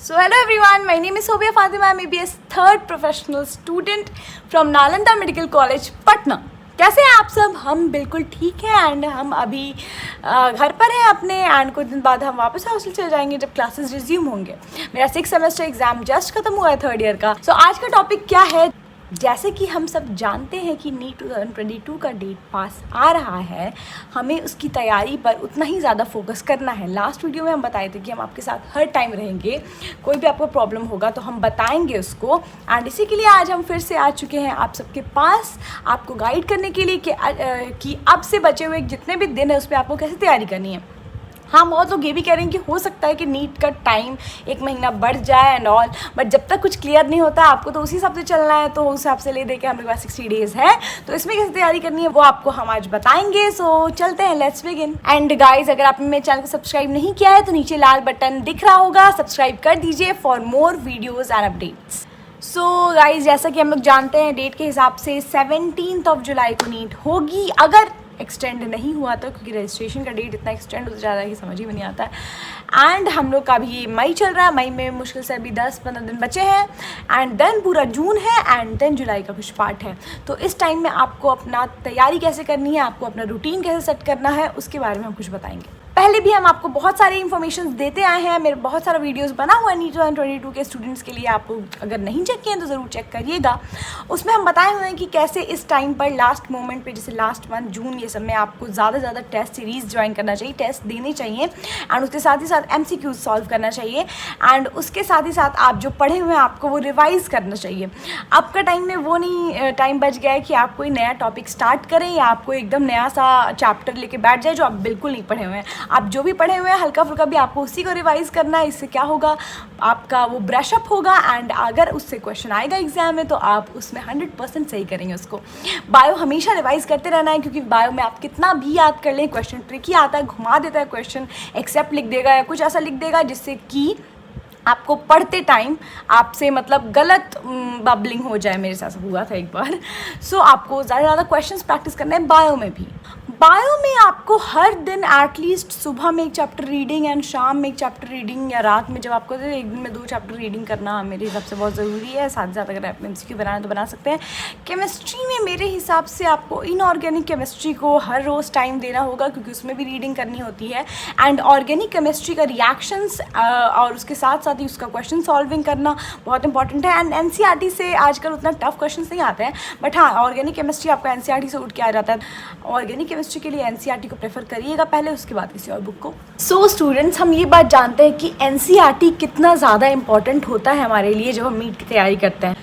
So hello everyone, my name is Sobia Fatima. I'm ABS third professional student from Nalanda Medical College, Patna. कैसे हैं आप सब? हम बिल्कुल ठीक हैं एंड हम अभी घर पर हैं अपने एंड कुछ दिन बाद हम वापस हॉस्टल चले जाएंगे जब क्लासेस रिज्यूम होंगे। मेरा 6 सेमेस्टर एग्जाम जस्ट खत्म हुआ है थर्ड ईयर का। सो आज का टॉपिक क्या है? जैसे कि हम सब जानते हैं कि नीट 2022 का डेट पास आ रहा है, हमें उसकी तैयारी पर उतना ही ज़्यादा फोकस करना है। लास्ट वीडियो में हम बताए थे कि हम आपके साथ हर टाइम रहेंगे, कोई भी आपको प्रॉब्लम होगा तो हम बताएंगे उसको। एंड इसी के लिए आज हम फिर से आ चुके हैं आप सबके पास, आपको गाइड करने के लिए कि अब से बचे हुए जितने भी दिन है उस पर आपको कैसे तैयारी करनी है। हाँ, बहुत लोग ये भी कह रहे हैं कि हो सकता है कि नीट का टाइम 1 महीना बढ़ जाए एंड ऑल, बट जब तक कुछ क्लियर नहीं होता आपको तो उसी हिसाब से चलना है। तो उस हिसाब से ले दे के हमारे पास 60 डेज़ है, तो इसमें कैसे तैयारी करनी है वो आपको हम आज बताएंगे। सो चलते हैं, लेट्स बिगिन। एंड गाइज, अगर आपने मेरे चैनल को सब्सक्राइब नहीं किया है तो नीचे लाल बटन दिख रहा होगा, सब्सक्राइब कर दीजिए for more videos and updates. So guys, जैसा कि हम लोग जानते हैं डेट के हिसाब से 17 जुलाई को नीट होगी, अगर एक्सटेंड नहीं हुआ तो, क्योंकि रजिस्ट्रेशन का डेट इतना एक्सटेंड होता जा रहा है कि समझ ही में नहीं आता है। एंड हम लोग का अभी मई चल रहा है, मई में मुश्किल से अभी 10-15 दिन बचे हैं एंड देन पूरा जून है एंड देन जुलाई का कुछ पार्ट है। तो इस टाइम में आपको अपना तैयारी कैसे करनी है, आपको अपना रूटीन कैसे सेट करना है, उसके बारे में हम कुछ बताएंगे। पहले भी हम आपको बहुत सारे इन्फॉर्मेशन देते आए हैं, मेरे बहुत सारा वीडियोस बना हुआ है नीट 2022 के स्टूडेंट्स के लिए, आपको अगर नहीं चेक किए तो ज़रूर चेक करिएगा। उसमें हम बताए हुए हैं कि कैसे इस टाइम पर लास्ट मोमेंट पे, जैसे लास्ट मंथ जून ये सब में आपको ज़्यादा से ज़्यादा टेस्ट सीरीज़ ज्वाइन करना चाहिए, टेस्ट देने चाहिए एंड उसके साथ ही साथ MCQs सॉल्व करना चाहिए एंड उसके साथ ही साथ आप जो पढ़े हुए हैं आपको वो रिवाइज़ करना चाहिए। आपका टाइम में वो नहीं टाइम बच गया है कि आप कोई नया टॉपिक स्टार्ट करें या आपको एकदम नया सा चैप्टर लेके बैठ जाए जो आप बिल्कुल नहीं पढ़े हुए हैं। आप जो भी पढ़े हुए हैं हल्का फुल्का भी आपको उसी को रिवाइज करना है। इससे क्या होगा, आपका वो ब्रशअप होगा एंड अगर उससे क्वेश्चन आएगा एग्जाम में तो आप उसमें 100% सही करेंगे उसको। बायो हमेशा रिवाइज करते रहना है, क्योंकि बायो में आप कितना भी याद कर लें, क्वेश्चन ट्रिकी आता है, घुमा देता है क्वेश्चन, एक्सेप्ट लिख देगा या कुछ ऐसा लिख देगा जिससे कि आपको पढ़ते टाइम आपसे मतलब गलत बबलिंग हो जाए। मेरे साथ हुआ था एक बार। सो आपको ज़्यादा से ज़्यादा क्वेश्चंस प्रैक्टिस करना है बायो में भी। बायो में आपको हर दिन एटलीस्ट सुबह में एक चैप्टर रीडिंग एंड शाम में एक चैप्टर रीडिंग, या रात में जब आपको एक दिन में 2 चैप्टर रीडिंग करना मेरे हिसाब से बहुत ज़रूरी है। साथ ही साथ अगर आप MCQ बनाना तो बना सकते हैं। केमिस्ट्री में मेरे हिसाब से आपको इनऑर्गेनिक केमिस्ट्री को हर रोज़ टाइम देना होगा, क्योंकि उसमें भी रीडिंग करनी होती है एंड ऑर्गेनिक केमिस्ट्री का रिएक्शंस और उसके साथ साथ ही उसका क्वेश्चन सॉल्विंग करना बहुत इंपॉर्टेंट है। एंड NCERT से आजकल उतना टफ क्वेश्चन नहीं आते हैं, बट हाँ ऑर्गेनिक केमिस्ट्री आपका NCERT से उठ के आ जाता है। ऑर्गेनिक केमिस्ट्री के लिए NCERT को प्रेफर करिएगा पहले, उसके बाद किसी और बुक को। सो स्टूडेंट्स, हम ये बात जानते हैं कि NCERT कितना ज़्यादा इंपॉर्टेंट होता है हमारे लिए जब हम नीट की तैयारी करते हैं।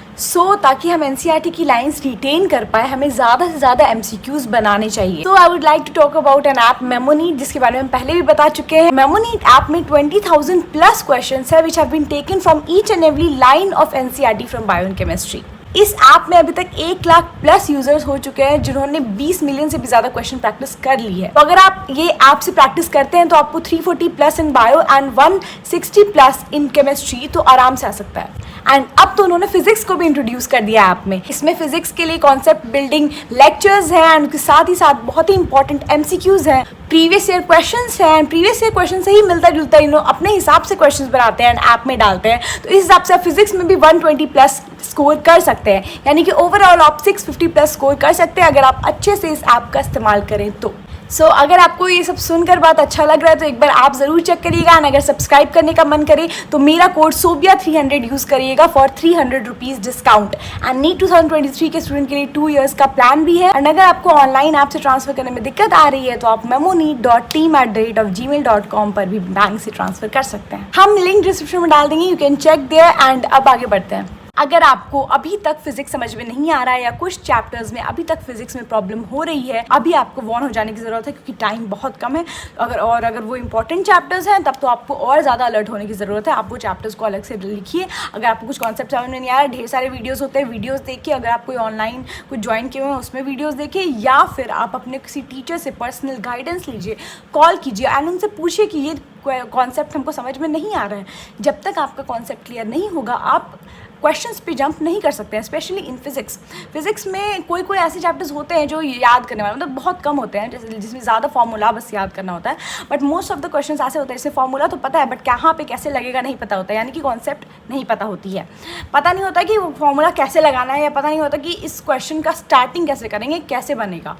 ताकि हम NCERT की लाइंस रिटेन कर पाए, हमें ज़्यादा से ज़्यादा MCQs बनाने चाहिए। I would like to talk about an app Memoneet, जिसके बारे में हम पहले भी बता चुके हैं। मेमोनीट ऐप में 20,000 प्लस क्वेश्चंस है which have been taken from each and every line of NCERT from bio and chemistry. इस ऐप में अभी तक 1 लाख प्लस यूजर्स हो चुके हैं जिन्होंने 20 मिलियन से भी ज़्यादा क्वेश्चन प्रैक्टिस कर ली है। तो अगर आप ये ऐप से प्रैक्टिस करते हैं तो आपको 340 plus in bio and 160 plus in chemistry तो आराम से आ सकता है। एंड अब तो उन्होंने फिजिक्स को भी इंट्रोड्यूस कर दिया ऐप में। इसमें फिजिक्स के लिए कॉन्सेप्ट बिल्डिंग लेक्चर्स हैं एंड साथ ही साथ बहुत ही इंपॉर्टेंट MCQs हैं, प्रीवियस ईयर क्वेश्चंस हैं एंड प्रीवियस ईयर क्वेश्चन से ही मिलता जुलता अपने हिसाब से क्वेश्चंस बनाते हैं एंड ऐप में डालते हैं। तो इस हिसाब से आप फिजिक्स में भी 120 प्लस स्कोर कर सकते हैं, यानी कि ओवरऑल आप 650 प्लस स्कोर कर सकते हैं अगर आप अच्छे से इस ऐप का इस्तेमाल करें तो। अगर आपको ये सब सुनकर बात अच्छा लग रहा है तो एक बार आप ज़रूर चेक करिएगा एंड अगर सब्सक्राइब करने का मन करे तो मेरा कोड SOBIA300 यूज़ करिएगा for 300 rupees discount. And NEET 2023 के स्टूडेंट के लिए 2 इयर्स का प्लान भी है। एंड अगर आपको ऑनलाइन ऐप से ट्रांसफर करने में दिक्कत आ रही है तो आप memoneet.team@gmail.com पर भी बैंक से ट्रांसफर कर सकते हैं। हम लिंक डिस्क्रिप्शन में डाल देंगे, you can check there. And अब आगे बढ़ते हैं। अगर आपको अभी तक फिजिक्स समझ में नहीं आ रहा है या कुछ चैप्टर्स में अभी तक फिजिक्स में प्रॉब्लम हो रही है, अभी आपको वॉर्न हो जाने की ज़रूरत है, क्योंकि टाइम बहुत कम है। अगर वो इंपॉर्टेंट चैप्टर्स हैं तब तो आपको और ज़्यादा अलर्ट होने की ज़रूरत है। आप वो चैप्टर्स को अलग से लिखिए। अगर आपको कुछ कॉन्सेप्ट समझ में नहीं आ रहा, ढेर सारे वीडियोज़ होते हैं, वीडियोज़ देखिए। अगर आप कोई ऑनलाइन कुछ ज्वाइन किए हुए हैं उसमें वीडियोज़ देखिए, या फिर आप अपने किसी टीचर से पर्सनल गाइडेंस लीजिए, कॉल कीजिए एंड उनसे पूछिए कि ये कॉन्सेप्ट हमको समझ में नहीं आ रहा है, जब तक आपका कॉन्सेप्ट क्लियर नहीं होगा आप क्वेश्चंस पे जंप नहीं कर सकते हैं। स्पेशली इन फिजिक्स में कोई कोई ऐसे चैप्टर्स होते हैं जो याद करने वाले, मतलब बहुत कम होते हैं, जैसे जिसमें ज़्यादा फार्मूला बस याद करना होता है, but most of the questions ऐसे होते हैं जैसे फार्मूला तो पता है बट कहाँ पे कैसे लगेगा नहीं पता होता है, यानी कि कॉन्सेप्ट नहीं पता होती है, पता नहीं होता कि वो फार्मूला कैसे लगाना है, या पता नहीं होता कि इस क्वेश्चन का स्टार्टिंग कैसे करेंगे, कैसे बनेगा,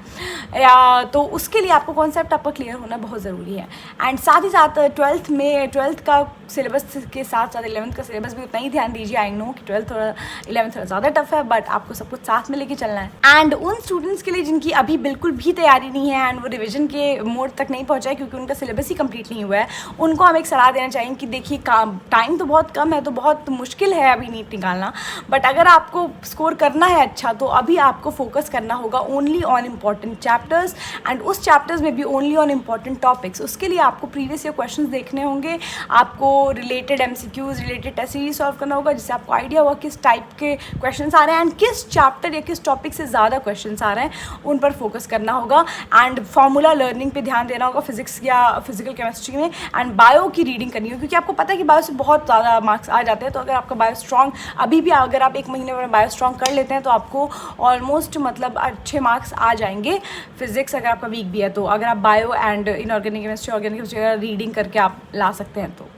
या तो उसके लिए आपको कॉन्सेप्ट आपका क्लियर होना बहुत ज़रूरी है। एंड साथ ही साथ ट्वेल्थ का सिलेबस के साथ साथ 11th का सिलेबस भी उतना ही ध्यान दीजिए। आई नो कि 12th थोड़ा 11th थोड़ा ज़्यादा टफ है, बट आपको सब कुछ साथ में लेके चलना है। एंड उन स्टूडेंट्स के लिए जिनकी अभी बिल्कुल भी तैयारी नहीं है एंड वो रिविजन के मोड तक नहीं पहुंचा है क्योंकि उनका सिलेबस ही कंप्लीट नहीं हुआ है, उनको हम एक सलाह देना चाहेंगे कि देखिए टाइम तो बहुत कम है, तो बहुत मुश्किल है अभी नीट निकालना, बट अगर आपको स्कोर करना है अच्छा तो अभी आपको फोकस करना होगा only on important chapters, and उस चैप्टर्स में भी ओनली ऑन इम्पॉर्टेंट टॉपिक्स। उसके लिए आपको प्रीवियस ईयर क्वेश्चंस देखने होंगे, आपको related MCQs related test series solve करना होगा, जिससे आपको आइडिया होगा किस टाइप के क्वेश्चंस आ रहे हैं एंड किस चैप्टर या किस टॉपिक से ज़्यादा क्वेश्चंस आ रहे हैं, उन पर फोकस करना होगा। एंड फार्मूला लर्निंग पे ध्यान देना होगा फिजिक्स या फिजिकल केमिस्ट्री में, एंड बायो की रीडिंग करनी होगी क्योंकि आपको पता है कि बायो से बहुत ज़्यादा मार्क्स आ जाते हैं। तो अगर आपका बायो स्ट्रॉन्ग अभी भी अगर आप 1 महीने में बायो स्ट्रॉन्ग कर लेते हैं तो आपको ऑलमोस्ट मतलब अच्छे मार्क्स आ जाएंगे। फिजिक्स अगर आपका वीक भी है तो अगर आप bio and inorganic chemistry organic chemistry reading करके आप ला सकते हैं तो,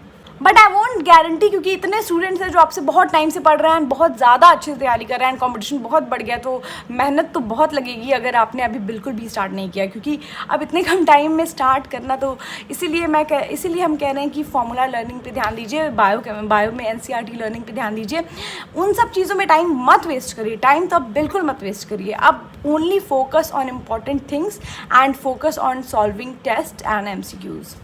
बट आई वोंट गारंटी क्योंकि इतने स्टूडेंट्स हैं जो आपसे बहुत टाइम से पढ़ रहे हैं, बहुत ज़्यादा अच्छे से तैयारी कर रहे हैं, कंपटीशन बहुत बढ़ गया, तो मेहनत तो बहुत लगेगी अगर आपने अभी बिल्कुल भी स्टार्ट नहीं किया, क्योंकि अब इतने कम टाइम में स्टार्ट करना, तो इसीलिए हम कह रहे हैं कि फार्मूला लर्निंग पे ध्यान दीजिए, बायो में NCERT लर्निंग पे ध्यान दीजिए। उन सब चीज़ों में टाइम मत वेस्ट करिए, टाइम तो अब बिल्कुल मत वेस्ट करिए। अब only focus on important things and focus on solving test and MCQs।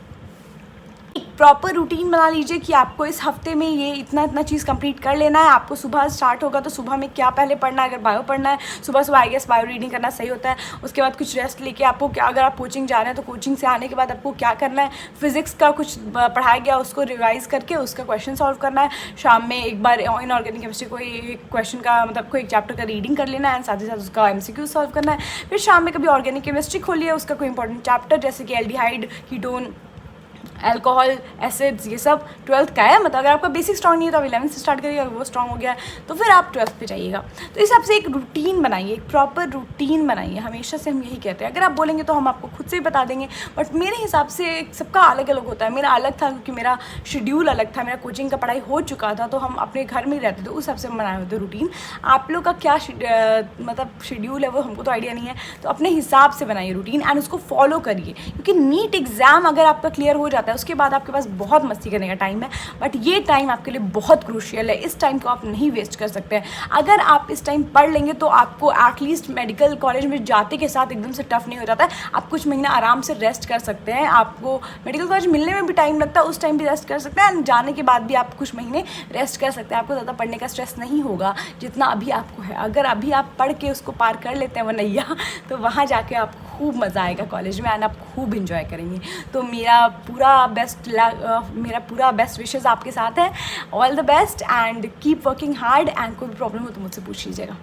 एक प्रॉपर रूटीन बना लीजिए कि आपको इस हफ्ते में ये इतना चीज़ कंप्लीट कर लेना है। आपको सुबह स्टार्ट होगा तो सुबह में क्या पहले पढ़ना है, अगर बायो पढ़ना है सुबह आई गेस बायो रीडिंग करना सही होता है। उसके बाद कुछ रेस्ट लेके आपको क्या, अगर आप कोचिंग जा रहे हैं तो कोचिंग से आने के बाद आपको क्या करना है, फिजिक्स का कुछ पढ़ाया गया उसको रिवाइज करके उसका क्वेश्चन सॉल्व करना है। शाम में एक बार इनऑर्गेनिक केमिस्ट्री को एक क्वेश्चन का मतलब कोई एक चैप्टर का रीडिंग कर लेना है एंड साथ ही साथ उसका MCQ सॉल्व करना है। फिर शाम में कभी ऑर्गेनिक केमिस्ट्री खोलिए, उसका कोई इंपॉर्टेंट चैप्टर जैसे कि एल्डिहाइड, कीटोन, अल्कोहल, एसिड्स, ये सब 12th का है। मतलब अगर आपका बेसिक स्ट्रॉन्ग नहीं है तो आप 11th से स्टार्ट करिएगा, अगर वो स्ट्रॉन्ग हो गया तो फिर आप 12th पे जाइएगा। तो इस हिसाब से एक रूटीन बनाइए, एक प्रॉपर रूटीन बनाइए। हमेशा से हम यही कहते हैं, अगर आप बोलेंगे तो हम आपको खुद से ही बता देंगे, बट मेरे हिसाब से सबका अलग अलग होता है। मेरा अलग था क्योंकि मेरा शेड्यूल अलग था, मेरा कोचिंग का पढ़ाई हो चुका था, तो हम अपने घर में ही रहते थे, उस हिसाब से बनाए होते रूटीन। आप लोग का क्या मतलब शेड्यूल है वो हमको तो आइडिया नहीं है, तो अपने हिसाब से बनाइए रूटीन एंड उसको फॉलो करिए, क्योंकि नीट एग्ज़ाम अगर आपका क्लियर हो जाता है उसके बाद आपके पास बहुत मस्ती करने का टाइम है, बट ये टाइम आपके लिए बहुत क्रूशियल है। इस टाइम को आप नहीं वेस्ट कर सकते हैं। अगर आप इस टाइम पढ़ लेंगे तो आपको एटलीस्ट मेडिकल कॉलेज में जाते के साथ एकदम से टफ नहीं हो जाता है। आप कुछ महीना आराम से रेस्ट कर सकते हैं। आपको मेडिकल कॉलेज मिलने में भी टाइम लगता है, उस टाइम भी रेस्ट कर सकते हैं, जाने के बाद भी आप कुछ महीने रेस्ट कर सकते हैं। आपको ज़्यादा पढ़ने का स्ट्रेस नहीं होगा जितना अभी आपको है। अगर अभी आप पढ़ के उसको पार कर लेते हैं वो नैया, तो वहाँ जाके आप खूब मज़ा आएगा कॉलेज में एंड आप खूब इंजॉय करेंगे। तो मेरा पूरा बेस्ट विशेज़ आपके साथ है। All the best and keep working hard, and कोई भी प्रॉब्लम हो तो मुझसे पूछ लीजिएगा।